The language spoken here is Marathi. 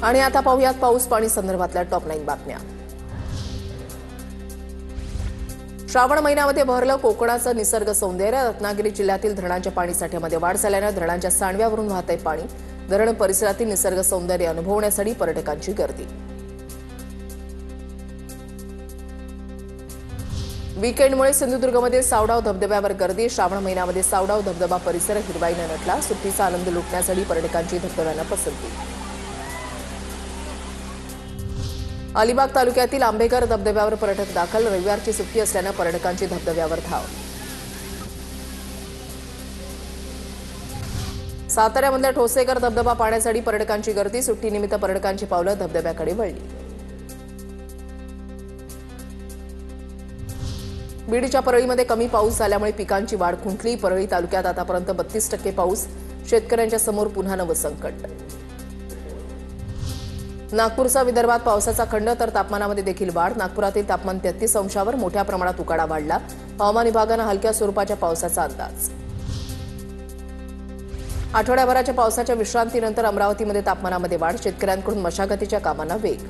आणि आता पाहूयात पाऊस पाणी संदर्भातल्या टॉप 9 बातम्या। श्रावण महिन्यामध्ये बहरलं कोकणाचं निसर्ग सौंदर्य। रत्नागिरी जिल्ह्यातील धरणांच्या पाणीसाठ्यामध्ये वाढ झाल्याने धरणांच्या सांडव्यावरून वाहतंय पाणी। धरण परिसरातील निसर्ग सौंदर्य अनुभवण्यासाठी पर्यटकांची गर्दी। वीकेंडमुळे सिंधुदुर्गमध्ये सावडाव धबधब्यावर गर्दी। श्रावण महिन्यामध्ये सावडाव धबधबा परिसर हिरवाईने नटला। सुट्टीचा आनंद लुटण्यासाठी पर्यटकांची धबधब्यांना पसंती। अलिबाग तालुक्यातील आंबेघर धबधब्यावर पर्यटक दाखल। रविवारची सुट्टी असल्याने पर्यटकांची धबधब्यावर धाव। साताऱ्यामधल्या ठोसेकर धबधबा पाहण्यासाठी पर्यटकांची गर्दी। सुट्टीनिमित्त पर्यटकांची पावलं धबधब्याकडे वळली। बीडच्या परळीमध्ये कमी पाऊस झाल्यामुळे पिकांची वाढ खुंटली। परळी तालुक्यात आतापर्यंत 32% पाऊस। शेतकऱ्यांच्या समोर पुन्हा नवं संकट। नागपूरचा विदर्भात पावसाचा खंड तर तापमानामध्ये देखील वाढ। नागपुरातील तापमान 33 अंशावर मोठ्या प्रमाणात उकाडा वाढला। हवामान विभागानं हलक्या स्वरूपाच्या पावसाचा अंदाज। आठवड्याभराच्या पावसाच्या विश्रांतीनंतर अमरावतीमध्ये तापमानामध्ये वाढ। शेतकऱ्यांकडून मशागतीच्या कामांना वेग।